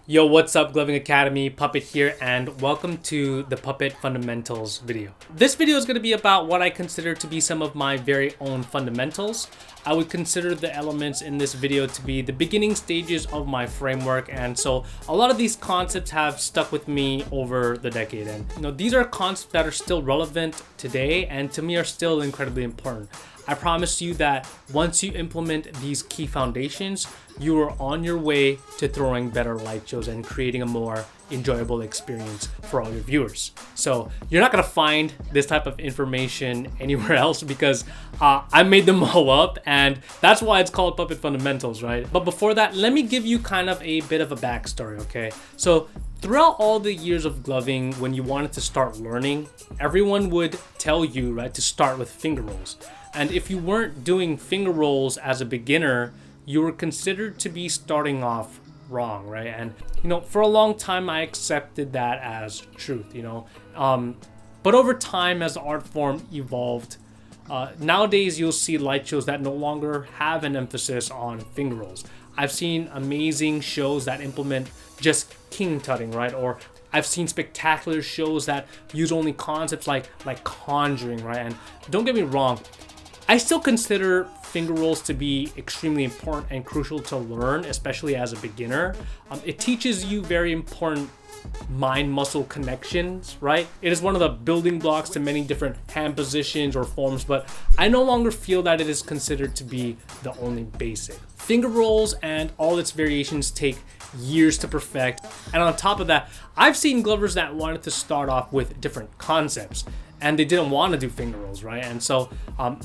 Yo, what's up, Gloving Academy? Puppet here, and welcome to the Puppet Fundamentals video. This video is going to be about what I consider to be some of my very own fundamentals. I would consider the elements in this video to be the beginning stages of my framework, and so a lot of these concepts have stuck with me over the decade. And these are concepts that are still relevant today, and to me are still incredibly important. I promise you that once you implement these key foundations, you are on your way to throwing better light shows and creating a more enjoyable experience for all your viewers. So you're not gonna find this type of information anywhere else because I made them all up, and that's why it's called Puppet Fundamentals, right? But before that, let me give you kind of a bit of a backstory, okay? So throughout all the years of gloving, when you wanted to start learning, everyone would tell you, right, to start with finger rolls. And if you weren't doing finger rolls as a beginner, you were considered to be starting off wrong, right? And for a long time I accepted that as truth, but over time, as the art form evolved, nowadays you'll see light shows that no longer have an emphasis on finger rolls. I've seen amazing shows that implement just king tutting, right? Or I've seen spectacular shows that use only concepts like conjuring, right? And don't get me wrong, I still consider finger rolls to be extremely important and crucial to learn, especially as a beginner. It teaches you very important mind-muscle connections, right? It is one of the building blocks to many different hand positions or forms, but I no longer feel that it is considered to be the only basic. Finger rolls and all its variations take years to perfect, and on top of that, I've seen glovers that wanted to start off with different concepts and they didn't want to do finger rolls, right? And so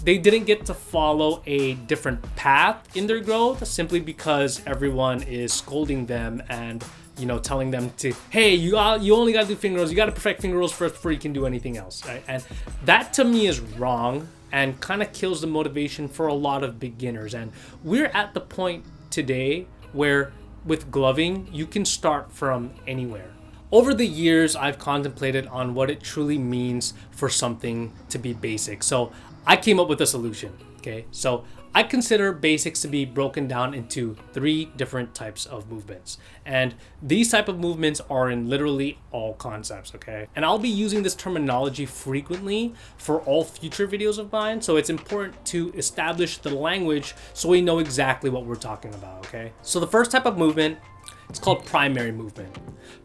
they didn't get to follow a different path in their growth simply because everyone is scolding them and telling them to, hey, you only got to do finger rolls, you got to perfect finger rolls first before you can do anything else, right? And that to me is wrong and kind of kills the motivation for a lot of beginners. And we're at the point today where with gloving, you can start from anywhere. Over the years, I've contemplated on what it truly means for something to be basic. So I came up with a solution, okay? So I consider basics to be broken down into 3 different types of movements. And these type of movements are in literally all concepts, okay? And I'll be using this terminology frequently for all future videos of mine. So it's important to establish the language so we know exactly what we're talking about, okay? So the first type of movement, it's called primary movement.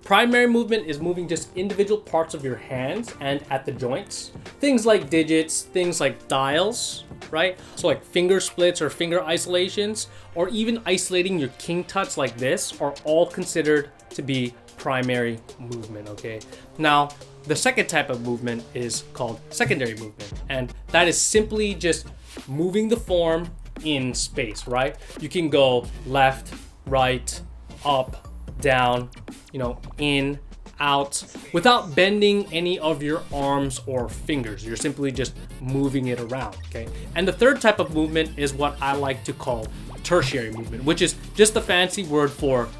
Primary movement is moving just individual parts of your hands and at the joints. Things like digits, things like dials, right? So like finger splits or finger isolations, or even isolating your king tuts like this are all considered to be primary movement, okay? Now, the second type of movement is called secondary movement, and that is simply just moving the form in space, right? You can go left, right, up, down, in, out, without bending any of your arms or fingers. You're simply just moving it around, okay? And the third type of movement is what I like to call tertiary movement, which is just a fancy word for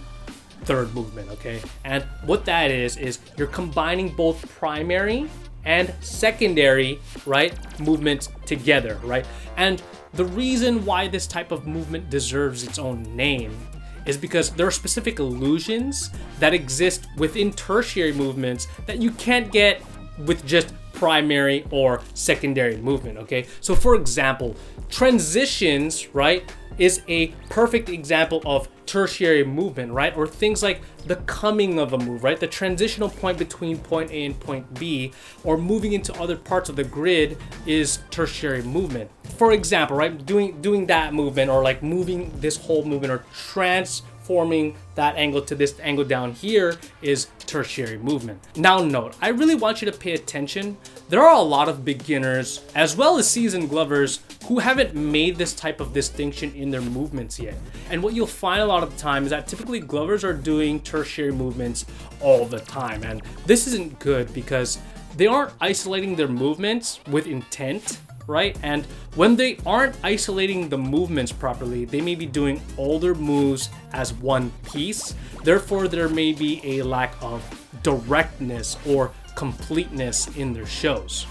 third movement, okay? And what that is you're combining both primary and secondary, right, movements together, right? And the reason why this type of movement deserves its own name is because there are specific illusions that exist within tertiary movements that you can't get with just primary or secondary movement, okay? So for example, transitions, right, is a perfect example of tertiary movement, right? Or things like the coming of a move, right? The transitional point between point A and point B, or moving into other parts of the grid is tertiary movement. For example, right, doing that movement, or like moving this whole movement, or transforming that angle to this angle down here is tertiary movement. Now note, I really want you to pay attention. There are a lot of beginners as well as seasoned glovers who haven't made this type of distinction in their movements yet. And what you'll find a lot of the time is that typically glovers are doing tertiary movements all the time. And this isn't good because they aren't isolating their movements with intent, right? And when they aren't isolating the movements properly, they may be doing all their moves as one piece. Therefore, there may be a lack of directness or completeness in their shows.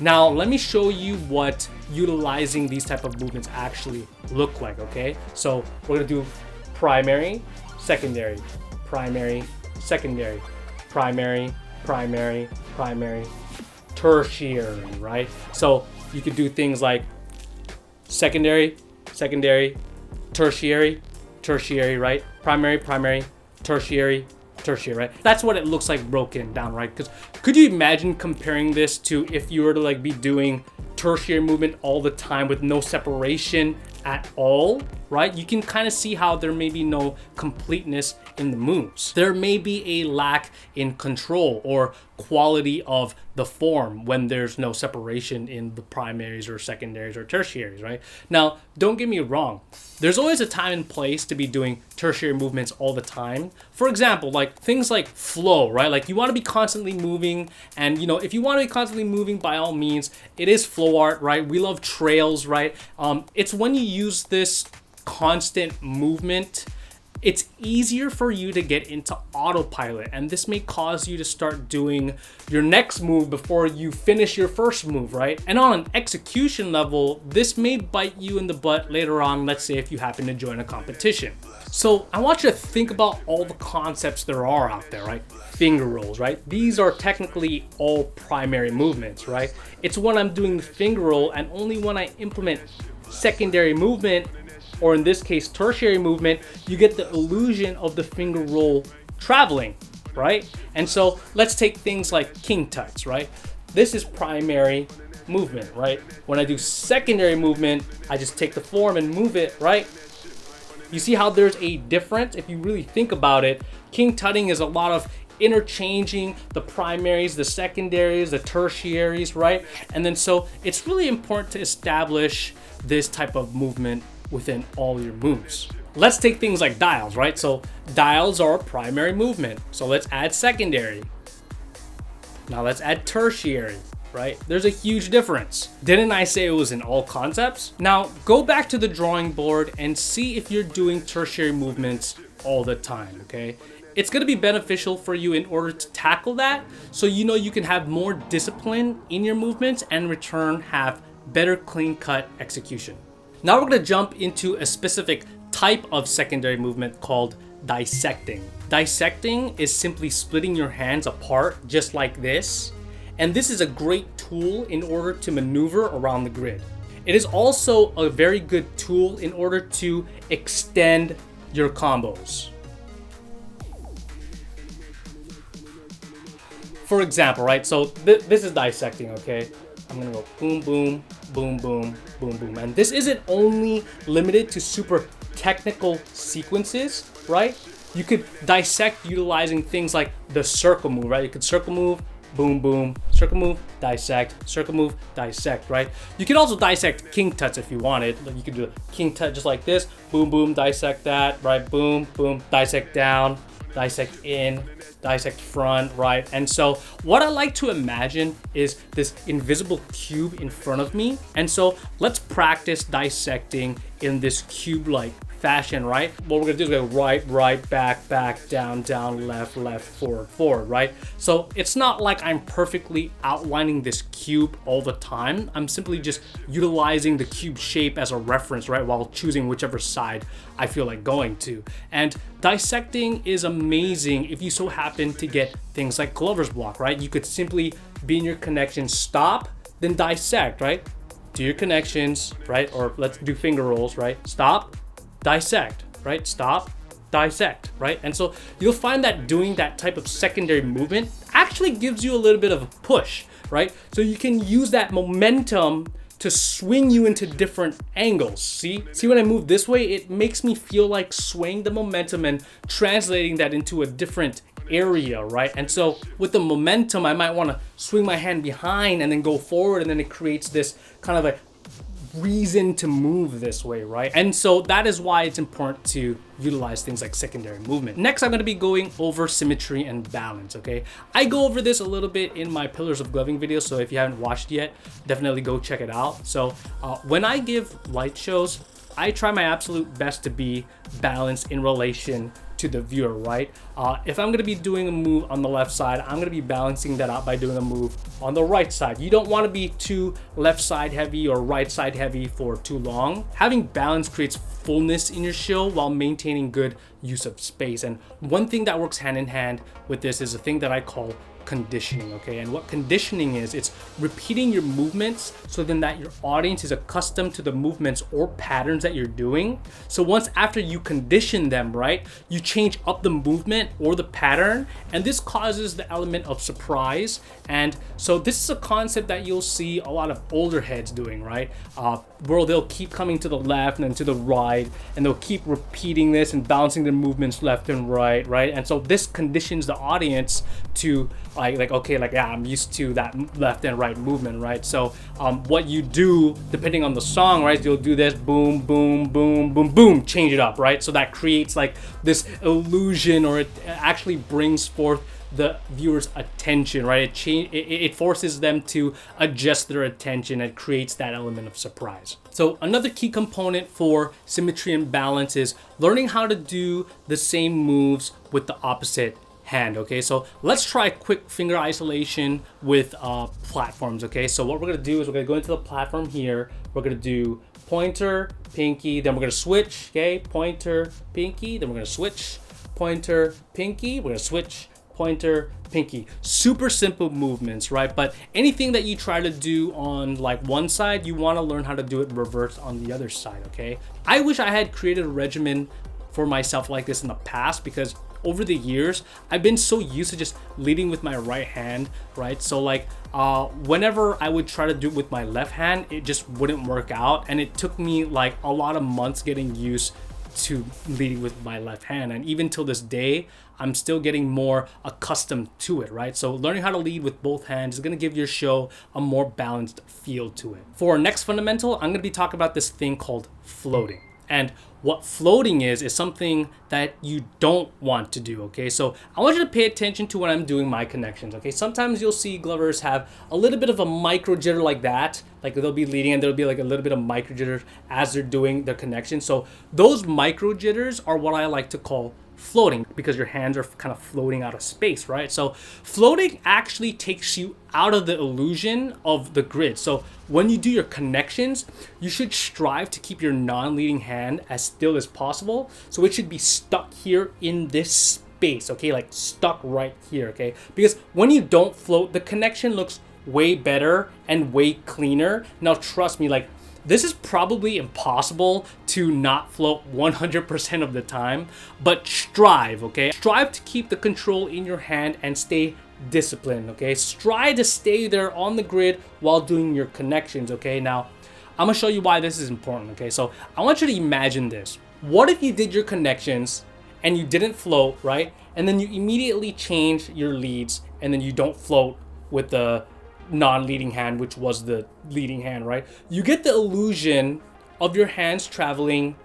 Now, let me show you what utilizing these type of movements actually look like, okay? So we're gonna do primary, secondary, primary, secondary, primary, primary, primary, tertiary, right? So you could do things like secondary, secondary, tertiary, tertiary, right? Primary, primary, tertiary, tertiary, right? That's what it looks like broken down, right? Because could you imagine comparing this to if you were to like be doing tertiary movement all the time with no separation at all, right? You can kind of see how there may be no completeness in the moves. There may be a lack in control or quality of the form when there's no separation in the primaries or secondaries or tertiaries, right? Now, don't get me wrong. There's always a time and place to be doing tertiary movements all the time. For example, like things like flow, right? Like you want to be constantly moving, and you know, if you want to be constantly moving, by all means, it is flow art, right? We love trails, right? It's when you use this constant movement, it's easier for you to get into autopilot, and this may cause you to start doing your next move before you finish your first move, right? And on an execution level, this may bite you in the butt later on, let's say if you happen to join a competition. So I want you to think about all the concepts there are out there, right? Finger rolls, right? These are technically all primary movements, right? It's when I'm doing the finger roll, and only when I implement secondary movement, or in this case tertiary movement, you get the illusion of the finger roll traveling, right? And so let's take things like king tuts, right? This is primary movement, right? When I do secondary movement, I just take the form and move it, right? You see how there's a difference? If you really think about it, king tutting is a lot of interchanging the primaries, the secondaries, the tertiaries, right? And then so it's really important to establish this type of movement within all your moves. Let's take things like dials, right? So dials are a primary movement. So let's add secondary. Now let's add tertiary, right? There's a huge difference. Didn't I say it was in all concepts? Now go back to the drawing board and see if you're doing tertiary movements all the time, okay? It's gonna be beneficial for you in order to tackle that, so you know you can have more discipline in your movements and in return have better clean-cut execution. Now we're gonna jump into a specific type of secondary movement called dissecting. Dissecting is simply splitting your hands apart just like this, and this is a great tool in order to maneuver around the grid. It is also a very good tool in order to extend your combos. For example, right, so this is dissecting, okay? I'm gonna go boom, boom, boom, boom, boom, boom. And this isn't only limited to super technical sequences, right? You could dissect utilizing things like the circle move, right? You could circle move, boom, boom, circle move, dissect, circle move, dissect, right? You could also dissect king tuts if you wanted. Like you could do a king tut just like this, boom, boom, dissect that, right? Boom, boom, dissect down, dissect in, dissect front, right? And so what I like to imagine is this invisible cube in front of me. And so let's practice dissecting in this cube-like fashion, right? What we're gonna do is go right, right, back, back, down, down, left, left, forward, forward, right? So it's not like I'm perfectly outlining this cube all the time. I'm simply just utilizing the cube shape as a reference, right? While choosing whichever side I feel like going to. And dissecting is amazing if you so happen to get things like Glover's block, right? You could simply be in your connection, stop, then dissect, right? Do your connections, right? Or let's do finger rolls, right? Stop, dissect, right? Stop, dissect, right? And so you'll find that doing that type of secondary movement actually gives you a little bit of a push, right? So you can use that momentum to swing you into different angles. See when I move this way, it makes me feel like swaying the momentum and translating that into a different area, right? And so with the momentum, I might want to swing my hand behind and then go forward, and then it creates this kind of a reason to move this way, right? And so that is why it's important to utilize things like secondary movement. Next, I'm going to be going over symmetry and balance, okay? I go over this a little bit in my Pillars of Gloving video, so if you haven't watched yet, definitely go check it out. So when I give light shows, I try my absolute best to be balanced in relation to the viewer, right? If I'm gonna be doing a move on the left side, I'm gonna be balancing that out by doing a move on the right side. You don't wanna be too left side heavy or right side heavy for too long. Having balance creates fullness in your show while maintaining good use of space. And one thing that works hand in hand with this is a thing that I call conditioning, okay? And what conditioning is, it's repeating your movements so then that your audience is accustomed to the movements or patterns that you're doing. So once after you condition them, right, you change up the movement or the pattern, and this causes the element of surprise. And so this is a concept that you'll see a lot of older heads doing, right? Where they'll keep coming to the left and then to the right, and they'll keep repeating this and bouncing their movements left and right, right? And so this conditions the audience to okay, yeah, I'm used to that left and right movement, right? So what you do, depending on the song, right, you'll do this boom, boom, boom, boom, boom, change it up, right? So that creates like this illusion, or it actually brings forth the viewer's attention, right? It forces them to adjust their attention and creates that element of surprise. So another key component for symmetry and balance is learning how to do the same moves with the opposite hand, okay? So let's try quick finger isolation with platforms, okay? So what we're gonna do is we're gonna go into the platform here. We're gonna do pointer, pinky, then we're gonna switch, okay? Pointer, pinky, then we're gonna switch, pointer, pinky, we're gonna switch, pointer, pinky. Super simple movements, right? But anything that you try to do on like one side, you wanna learn how to do it reverse on the other side, okay? I wish I had created a regimen for myself like this in the past, because over the years, I've been so used to just leading with my right hand, right? So like whenever I would try to do it with my left hand, it just wouldn't work out. And it took me like a lot of months getting used to leading with my left hand. And even till this day, I'm still getting more accustomed to it, right? So learning how to lead with both hands is gonna give your show a more balanced feel to it. For our next fundamental, I'm gonna be talking about this thing called floating. And what floating is something that you don't want to do, okay? So I want you to pay attention to when I'm doing my connections, okay? Sometimes you'll see glovers have a little bit of a micro jitter like that. Like they'll be leading and there'll be like a little bit of micro jitter as they're doing their connection. So those micro jitters are what I like to call floating, because your hands are kind of floating out of space, right? So floating actually takes you out of the illusion of the grid. So when you do your connections, you should strive to keep your non-leading hand as still as possible. So it should be stuck here in this space, okay? Like stuck right here, okay? Because when you don't float, the connection looks way better and way cleaner. Now trust me, like this is probably impossible to not float 100% of the time, but strive, okay? Strive to keep the control in your hand and stay disciplined, okay? Strive to stay there on the grid while doing your connections, okay? Now, I'm gonna show you why this is important, okay? So I want you to imagine this. What if you did your connections and you didn't float, right? And then you immediately change your leads and then you don't float with the non-leading hand, which was the leading hand, right? You get the illusion of your hands traveling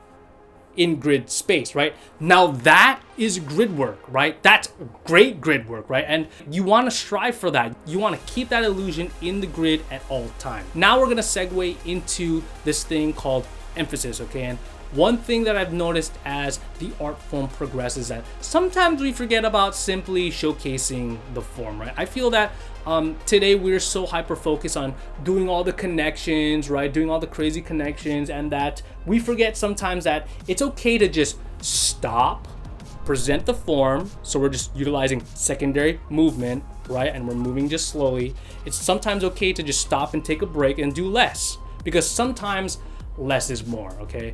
in grid space, right? Now that is grid work, right? That's great grid work, right? And you want to strive for that. You want to keep that illusion in the grid at all times. Now we're going to segue into this thing called emphasis, okay? And one thing that I've noticed as the art form progresses, that sometimes we forget about simply showcasing the form, right? I feel that today we're so hyper focused on doing all the connections, right? Doing all the crazy connections, and that we forget sometimes that it's okay to just stop, present the form. So we're just utilizing secondary movement, right? And we're moving just slowly. It's sometimes okay to just stop and take a break and do less, because sometimes less is more, okay?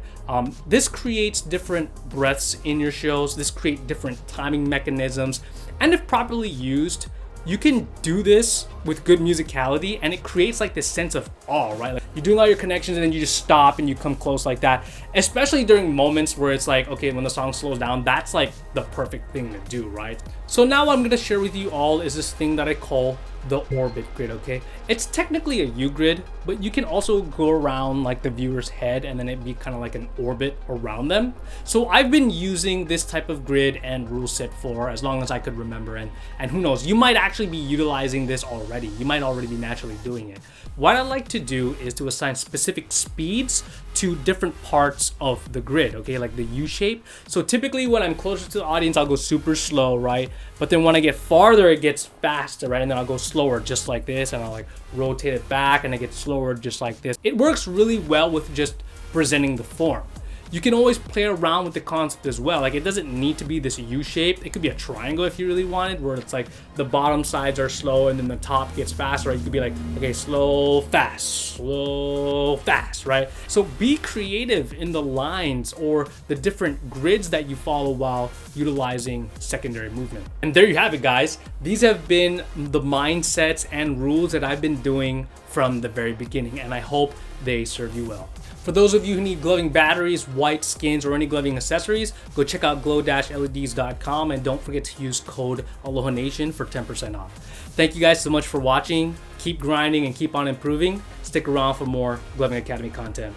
This creates different breaths in your shows. This creates different timing mechanisms. And if properly used, you can do this with good musicality, and it creates like this sense of awe, right? Like you're doing all your connections and then you just stop and you come close like that, especially during moments where it's like, okay, when the song slows down, that's like the perfect thing to do, right? So now what I'm gonna share with you all is this thing that I call the orbit grid, okay? It's technically a U grid, but you can also go around like the viewer's head and then it'd be kind of like an orbit around them. So I've been using this type of grid and rule set for as long as I could remember, and who knows, you might actually be utilizing this already. You might already be naturally doing it. What I like to do is to assign specific speeds to different parts of the grid, okay, like the U shape. So typically when I'm closer to the audience, I'll go super slow, right? But then when I get farther, it gets faster, right? And then I'll go slower just like this, and I'll like rotate it back and it gets slower just like this. It works really well with just presenting the form. You can always play around with the concept as well. Like, it doesn't need to be this U shape. It could be a triangle if you really wanted, where it's like the bottom sides are slow and then the top gets faster. Right? You could be like, okay, slow, fast, right? So be creative in the lines or the different grids that you follow while utilizing secondary movement. And there you have it, guys. These have been the mindsets and rules that I've been doing from the very beginning, and I hope they serve you well. For those of you who need gloving batteries, white skins, or any gloving accessories, go check out glow-leds.com, and don't forget to use code ALOHANATION for 10% off. Thank you guys so much for watching. Keep grinding and keep on improving. Stick around for more Gloving Academy content.